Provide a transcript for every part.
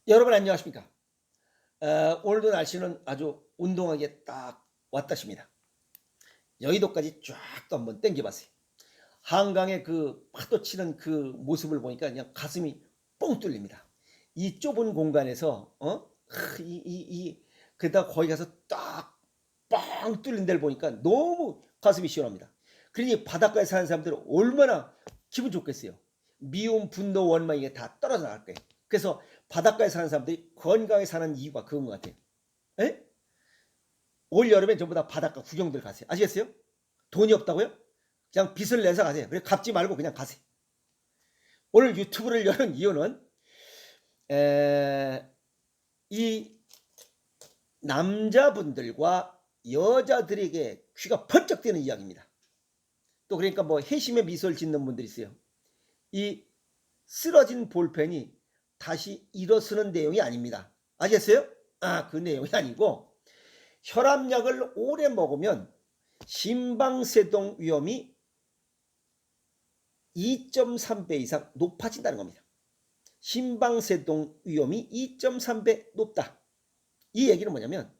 여러분 안녕하십니까? 오늘도 날씨는 아주 운동하기에 딱 왔다십니다. 여의도까지 쫙 또 한번 땡겨봤어요. 한강의 그 파도 치는 그 모습을 보니까 그냥 가슴이 뻥 뚫립니다. 이 좁은 공간에서 그러다 거기 가서 딱 뻥 뚫린 데를 보니까 너무 가슴이 시원합니다. 그러니 바닷가에 사는 사람들은 얼마나 기분 좋겠어요. 미움, 분노, 원망 이게 다 떨어져 나갈 거예요. 그래서 바닷가에 사는 사람들이 건강하게 사는 이유가 그건 것 같아요. 에? 올 여름엔 전부 다 바닷가 구경들 가세요. 아시겠어요? 돈이 없다고요? 그냥 빚을 내서 가세요. 그래 갚지 말고 그냥 가세요. 오늘 유튜브를 여는 이유는 이 남자분들과 여자들에게 귀가 번쩍 뜨는 이야기입니다. 또 그러니까 뭐 회심의 미소를 짓는 분들이 있어요. 이 쓰러진 볼펜이 다시 일어서는 내용이 아닙니다. 아시겠어요? 그 내용이 아니고 혈압약을 오래 먹으면 심방세동 위험이 2.3배 이상 높아진다는 겁니다. 심방세동 위험이 2.3배 높다. 이 얘기는 뭐냐면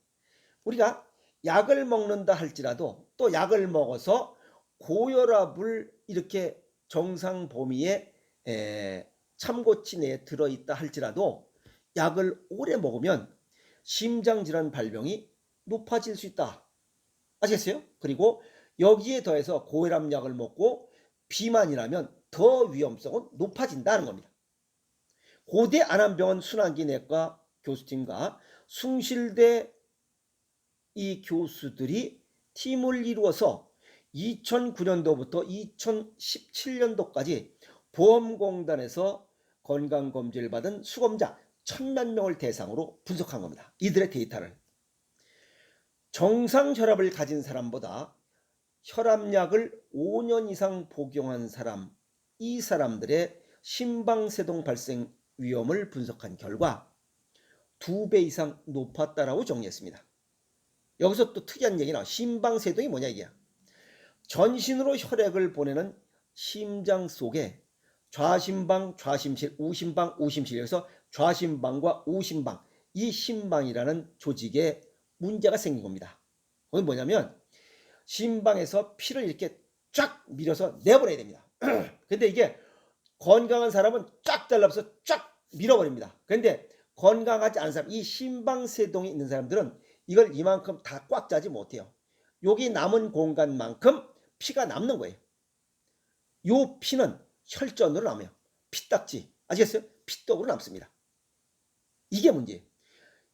우리가 약을 먹는다 할지라도 또 약을 먹어서 고혈압을 이렇게 정상 범위에 참고치 내에 들어있다 할지라도 약을 오래 먹으면 심장질환 발병이 높아질 수 있다. 아시겠어요? 그리고 여기에 더해서 고혈압약을 먹고 비만이라면 더 위험성은 높아진다는 겁니다. 고대 안암병원 순환기내과 교수팀과 숭실대 이 교수들이 팀을 이루어서 2009년도부터 2017년도까지 보험공단에서 건강검진을 받은 수검자 1000만 명을 대상으로 분석한 겁니다. 이들의 데이터를. 정상 혈압을 가진 사람보다 혈압약을 5년 이상 복용한 사람, 이 사람들의 심방세동 발생 위험을 분석한 결과 2배 이상 높았다라고 정리했습니다. 여기서 또 특이한 얘기 나와. 심방세동이 뭐냐 이게야. 전신으로 혈액을 보내는 심장 속에 좌심방, 좌심실, 우심방, 우심실, 여기서 좌심방과 우심방, 이 심방이라는 조직에 문제가 생긴 겁니다. 그게 뭐냐면 심방에서 피를 이렇게 쫙 밀어서 내보내야 됩니다. 근데 이게 건강한 사람은 쫙 잘라서 쫙 밀어버립니다. 그런데 건강하지 않은 사람, 이 심방세동이 있는 사람들은 이걸 이만큼 다 꽉 짜지 못해요. 여기 남은 공간만큼 피가 남는 거예요. 요 피는 혈전으로 남아요. 피딱지. 아시겠어요? 피떡으로 남습니다. 이게 문제예요.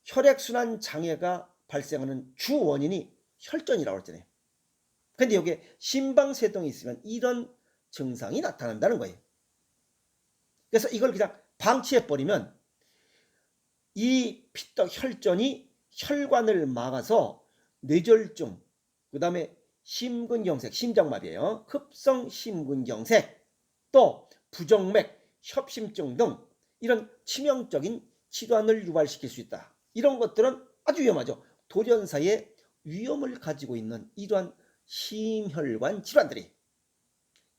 혈액순환 장애가 발생하는 주 원인이 혈전이라고 했잖아요. 근데 여기에 심방세동이 있으면 이런 증상이 나타난다는 거예요. 그래서 이걸 그냥 방치해버리면 이 피떡 혈전이 혈관을 막아서 뇌졸중, 그 다음에 심근경색, 심장마비예요. 급성 심근경색, 또 부정맥, 협심증 등 이런 치명적인 질환을 유발시킬 수 있다. 이런 것들은 아주 위험하죠. 돌연사의 위험을 가지고 있는 이러한 심혈관 질환들이,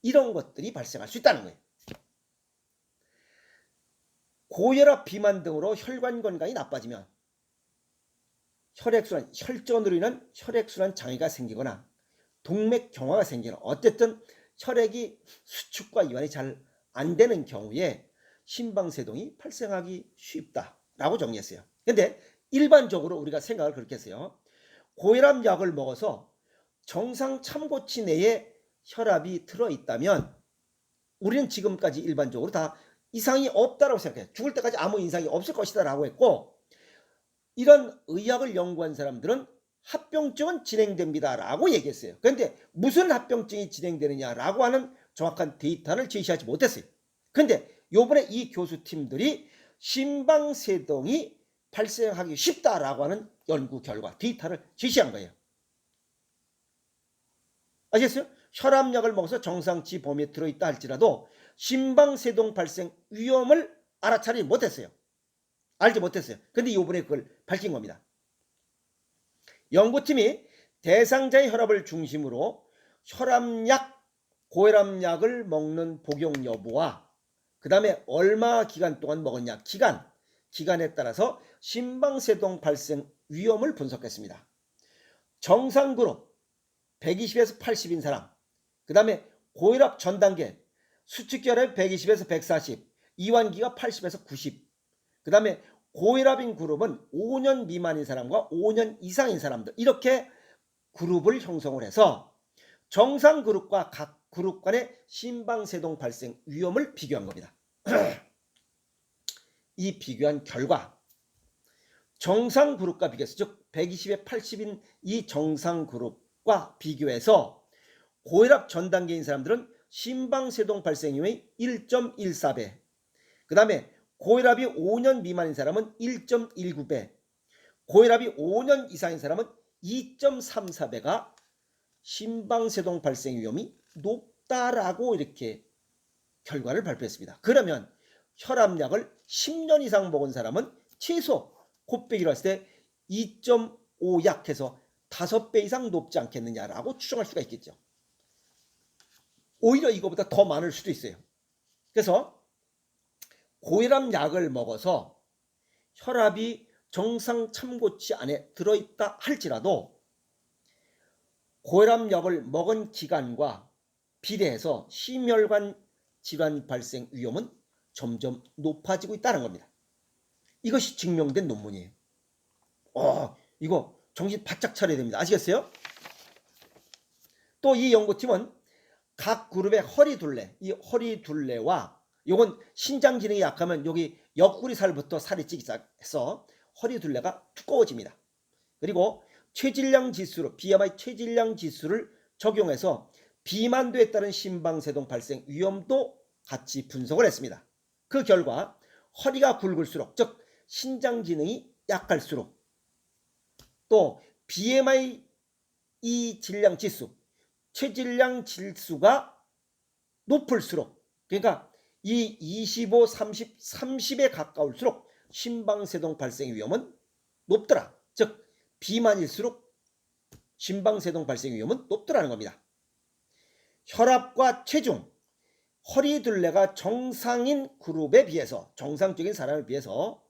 이런 것들이 발생할 수 있다는 거예요. 고혈압, 비만 등으로 혈관 건강이 나빠지면 혈액순환, 혈전으로 인한 혈액순환 장애가 생기거나 동맥 경화가 생기거나 어쨌든 혈액이 수축과 이완이 잘 안 되는 경우에 심방세동이 발생하기 쉽다라고 정리했어요. 근데 일반적으로 우리가 생각을 그렇게 했어요. 고혈압 약을 먹어서 정상 참고치 내에 혈압이 들어있다면 우리는 지금까지 일반적으로 다 이상이 없다라고 생각해요. 죽을 때까지 아무 이상이 없을 것이다 라고 했고, 이런 의학을 연구한 사람들은 합병증은 진행됩니다 라고 얘기했어요. 그런데 무슨 합병증이 진행되느냐라고 하는 정확한 데이터를 제시하지 못했어요. 그런데 요번에 이 교수팀들이 심방세동이 발생하기 쉽다라고 하는 연구 결과 데이터를 제시한 거예요. 아시겠어요? 혈압약을 먹어서 정상치 범위에 들어있다 할지라도 심방세동 발생 위험을 알아차리지 못했어요. 알지 못했어요. 근데 이번에 그걸 밝힌 겁니다. 연구팀이 대상자의 혈압을 중심으로 혈압약, 고혈압약을 먹는 복용 여부와 그 다음에 얼마 기간 동안 먹었냐, 기간, 기간에 따라서 심방세동 발생 위험을 분석했습니다. 정상 그룹 120에서 80인 사람, 그 다음에 고혈압 전 단계 수축결합 120에서 140, 이완기가 80에서 90, 그 다음에 고혈압인 그룹은 5년 미만인 사람과 5년 이상인 사람들, 이렇게 그룹을 형성을 해서 정상 그룹과 각 그룹 간의 심방세동 발생 위험을 비교한 겁니다. 이 비교한 결과 정상 그룹과 비교해서, 즉 120에 80인 이 정상 그룹과 비교해서 고혈압 전 단계인 사람들은 심방세동 발생 위험이 1.14배, 그 다음에 고혈압이 5년 미만인 사람은 1.19배, 고혈압이 5년 이상인 사람은 2.34배가 심방세동 발생 위험이 높다라고 이렇게 결과를 발표했습니다. 그러면 혈압약을 10년 이상 먹은 사람은 최소 곱빼기로 했을 때 2.5약 해서 5배 이상 높지 않겠느냐라고 추정할 수가 있겠죠. 오히려 이거보다 더 많을 수도 있어요. 그래서 고혈압 약을 먹어서 혈압이 정상 참고치 안에 들어있다 할지라도 고혈압 약을 먹은 기간과 비례해서 심혈관 질환 발생 위험은 점점 높아지고 있다는 겁니다. 이것이 증명된 논문이에요. 이거 정신 바짝 차려야 됩니다. 아시겠어요? 또 이 연구팀은 각 그룹의 허리둘레, 이 허리둘레와 요건 신장 기능이 약하면 여기 옆구리 살부터 살이 찌기 시작해서 허리둘레가 두꺼워집니다. 그리고 체질량 지수로 BMI 체질량 지수를 적용해서 비만도에 따른 심방세동 발생 위험도 같이 분석을 했습니다. 그 결과 허리가 굵을수록, 즉 신장 기능이 약할수록, 또 BMI 이 질량 지수, 체질량 지수가 높을수록, 그러니까 이 25, 30, 30에 가까울수록 심방세동 발생 위험은 높더라. 즉 비만일수록 심방세동 발생 위험은 높더라는 겁니다. 혈압과 체중, 허리둘레가 정상인 그룹에 비해서, 정상적인 사람에 비해서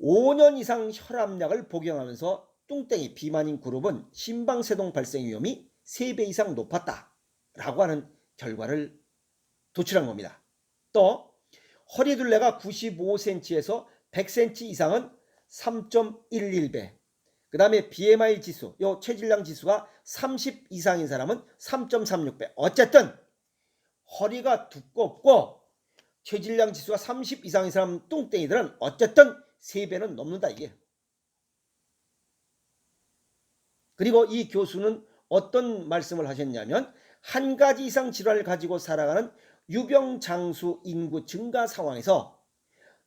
5년 이상 혈압약을 복용하면서 뚱땡이 비만인 그룹은 심방세동 발생 위험이 3배 이상 높았다라고 하는 결과를 도출한 겁니다. 또 허리둘레가 95cm에서 100cm 이상은 3.11배, 그 다음에 BMI 지수, 요 체질량 지수가 30 이상인 사람은 3.36배. 어쨌든 허리가 두껍고 체질량 지수가 30 이상인 사람 뚱땡이들은 어쨌든 3배는 넘는다 이게. 그리고 이 교수는 어떤 말씀을 하셨냐면, 한 가지 이상 질환을 가지고 살아가는 유병장수 인구 증가 상황에서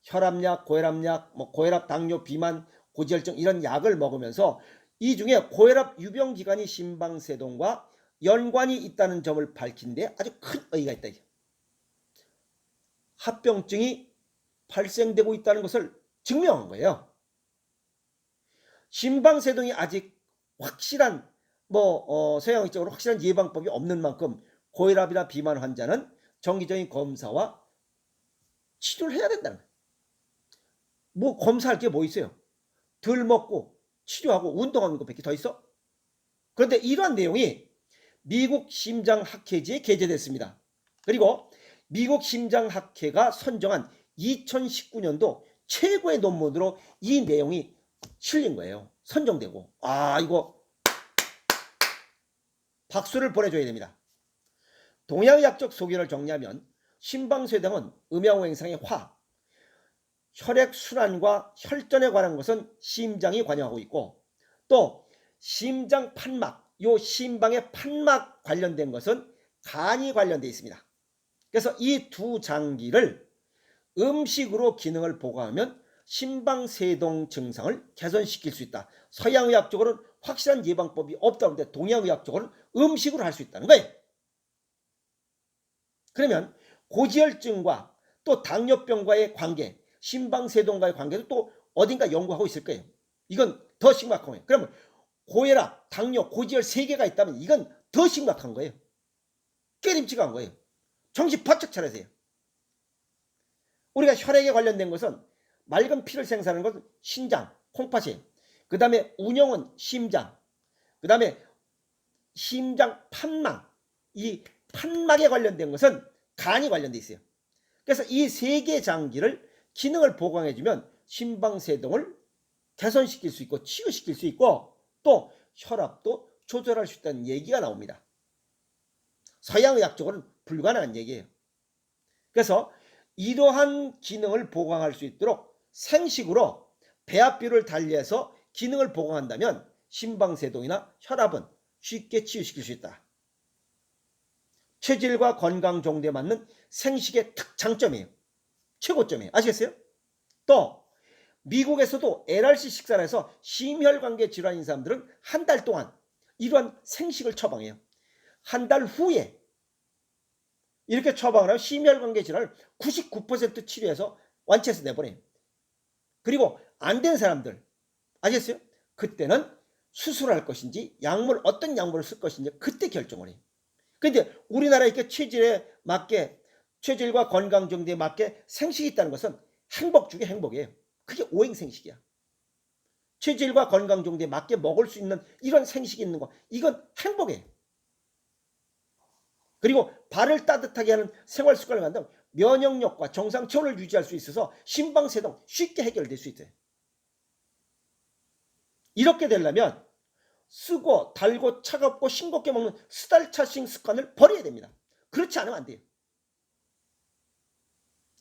혈압약, 고혈압약, 고혈압, 당뇨, 비만, 고지혈증 이런 약을 먹으면서 이 중에 고혈압 유병기관이 심방세동과 연관이 있다는 점을 밝힌 데 아주 큰 의의가 있다. 합병증이 발생되고 있다는 것을 증명한 거예요. 심방세동이 아직 확실한 서양의학적으로 확실한 예방법이 없는 만큼 고혈압이나 비만 환자는 정기적인 검사와 치료를 해야 된다는 거예요. 검사할 게 뭐 있어요? 덜 먹고 치료하고 운동하는 것밖에 더 있어? 그런데 이러한 내용이 미국 심장학회지에 게재됐습니다. 그리고 미국 심장학회가 선정한 2019년도 최고의 논문으로 이 내용이 실린 거예요. 선정되고. 이거 박수를 보내줘야 됩니다. 동양의학적 소견을 정리하면 심방세동은 음양오행상의 화, 혈액순환과 혈전에 관한 것은 심장이 관여하고 있고, 또 심장 판막, 요 심방의 판막 관련된 것은 간이 관련되어 있습니다. 그래서 이 두 장기를 음식으로 기능을 보강하면 심방세동 증상을 개선시킬 수 있다. 서양의학적으로는 확실한 예방법이 없다고 하는데 동양의학적으로는 음식으로 할 수 있다는 거예요. 그러면 고지혈증과 또 당뇨병과의 관계, 심방세동과의 관계도 또 어딘가 연구하고 있을 거예요. 이건 더 심각한 거예요. 그러면 고혈압, 당뇨, 고지혈 3개가 있다면 이건 더 심각한 거예요. 깨림칙한 거예요. 정신 바짝 차리세요. 우리가 혈액에 관련된 것은 맑은 피를 생산하는 것은 신장, 콩팥이에요. 그 다음에 운영은 심장, 그 다음에 심장 판막, 이 판막에 관련된 것은 간이 관련돼 있어요. 그래서 이 세 개 장기를 기능을 보강해주면 심방세동을 개선시킬 수 있고 치유시킬 수 있고 또 혈압도 조절할 수 있다는 얘기가 나옵니다. 서양의학적으로는 불가능한 얘기예요. 그래서 이러한 기능을 보강할 수 있도록 생식으로 배합비를 달리해서 기능을 보강한다면 심방세동이나 혈압은 쉽게 치유시킬 수 있다. 체질과 건강 정도에 맞는 생식의 특장점이에요. 최고점이에요. 아시겠어요? 또 미국에서도 LRC 식사를 해서 심혈관계 질환인 사람들은 한 달 동안 이러한 생식을 처방해요. 한 달 후에 이렇게 처방을 하면 심혈관계 질환을 99% 치료해서 완치해서 내보내요. 그리고 안 된 사람들 아시겠어요? 그때는 수술할 것인지 약물 어떤 약물을 쓸 것인지 그때 결정을 해요. 그런데 우리나라에 이렇게 체질에 맞게 체질과 건강 정도에 맞게 생식이 있다는 것은 행복 중에 행복이에요. 그게 오행생식이야. 체질과 건강 정도에 맞게 먹을 수 있는 이런 생식이 있는 거 이건 행복이에요. 그리고 발을 따뜻하게 하는 생활 습관을 만들면 면역력과 정상 체온을 유지할 수 있어서 심방세동 쉽게 해결될 수 있어요. 이렇게 되려면 쓰고 달고 차갑고 싱겁게 먹는 스달차싱 습관을 버려야 됩니다. 그렇지 않으면 안 돼요.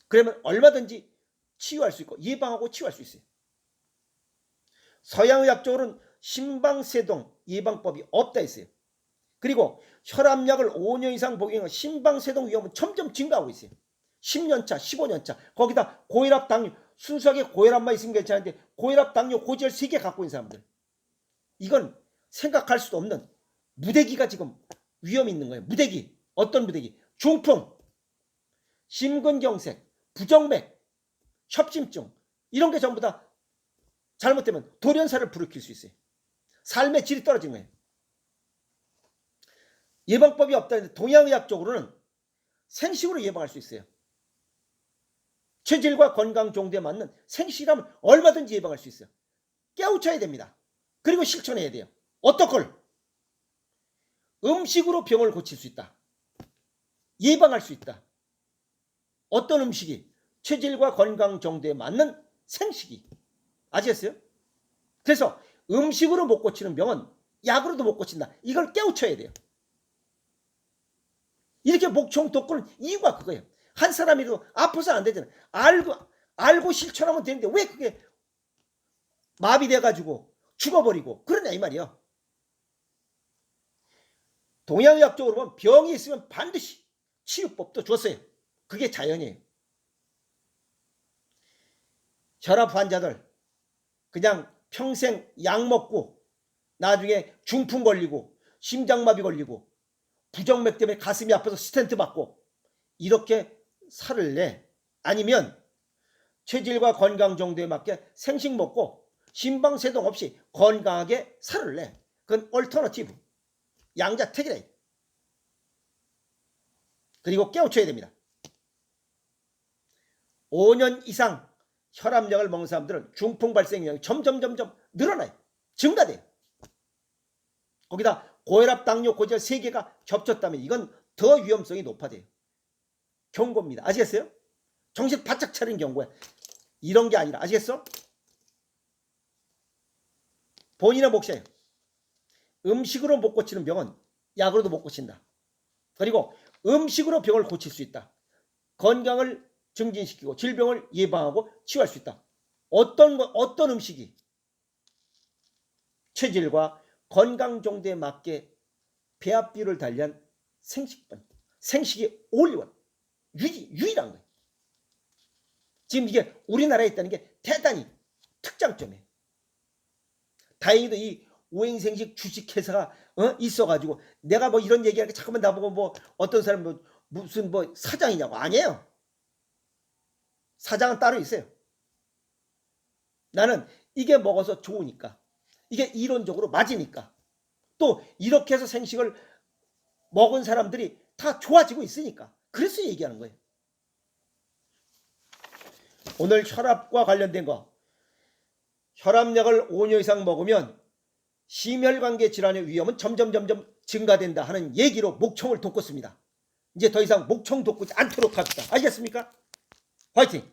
그러면 얼마든지 치유할 수 있고 예방하고 치유할 수 있어요. 서양의학적으로는 심방세동 예방법이 없다 했어요. 그리고 혈압약을 5년 이상 복용하면 심방세동 위험은 점점 증가하고 있어요. 10년차, 15년차. 거기다 고혈압, 당뇨. 순수하게 고혈압만 있으면 괜찮은데 고혈압, 당뇨, 고지혈 3개 갖고 있는 사람들. 이건 생각할 수도 없는 무대기가 지금 위험이 있는 거예요. 무대기. 어떤 무대기? 중풍, 심근경색, 부정맥, 협심증. 이런 게 전부 다 잘못되면 돌연사를 불러일으킬 수 있어요. 삶의 질이 떨어지는 거예요. 예방법이 없다는데 동양의학적으로는 생식으로 예방할 수 있어요. 체질과 건강 정도에 맞는 생식이라면 얼마든지 예방할 수 있어요. 깨우쳐야 됩니다. 그리고 실천해야 돼요. 어떤 걸? 음식으로 병을 고칠 수 있다. 예방할 수 있다. 어떤 음식이? 체질과 건강 정도에 맞는 생식이. 아시겠어요? 그래서 음식으로 못 고치는 병은 약으로도 못 고친다. 이걸 깨우쳐야 돼요. 이렇게 목청 돋구는 이유가 그거예요. 한 사람이라도 아파서 안 되잖아요. 알고 실천하면 되는데 왜 그게 마비돼가지고 죽어버리고 그러냐 이 말이에요. 동양의학적으로 보면 병이 있으면 반드시 치유법도 줬어요. 그게 자연이에요. 혈압 환자들 그냥 평생 약 먹고 나중에 중풍 걸리고 심장마비 걸리고 부정맥 때문에 가슴이 아파서 스텐트 받고 이렇게 살을 내. 아니면 체질과 건강 정도에 맞게 생식 먹고 심방세동 없이 건강하게 살을 내. 그건 얼터너티브. 양자택일이에요. 그리고 깨우쳐야 됩니다. 5년 이상 혈압약을 먹는 사람들은 중풍 발생 위험이 점점 늘어나요. 증가돼요. 거기다 고혈압, 당뇨, 고지혈 3개가 겹쳤다면 이건 더 위험성이 높아져요. 경고입니다. 아시겠어요? 정신 바짝 차린 경고야. 이런 게 아니라 아시겠어? 본인의 몫이에요. 음식으로 못 고치는 병은 약으로도 못 고친다. 그리고 음식으로 병을 고칠 수 있다. 건강을 증진시키고 질병을 예방하고 치유할 수 있다. 어떤 음식이 체질과 건강 정도에 맞게 배합비를 달리한 생식권, 생식이 올리원 유일한 거예요. 지금 이게 우리나라에 있다는 게 대단히 특장점이에요. 다행히도 이 오행생식 주식회사가 있어가지고 내가 뭐 이런 얘기하니까 잠깐만 나보고 뭐 어떤 사람 뭐 무슨 뭐 사장이냐고. 아니에요. 사장은 따로 있어요. 나는 이게 먹어서 좋으니까, 이게 이론적으로 맞으니까, 또 이렇게 해서 생식을 먹은 사람들이 다 좋아지고 있으니까 그래서 얘기하는 거예요. 오늘 혈압과 관련된 거, 혈압약을 5년 이상 먹으면 심혈관계 질환의 위험은 점점 증가된다 하는 얘기로 목청을 돋궜습니다. 이제 더 이상 목청 돋구지 않도록 합시다. 알겠습니까? 화이팅!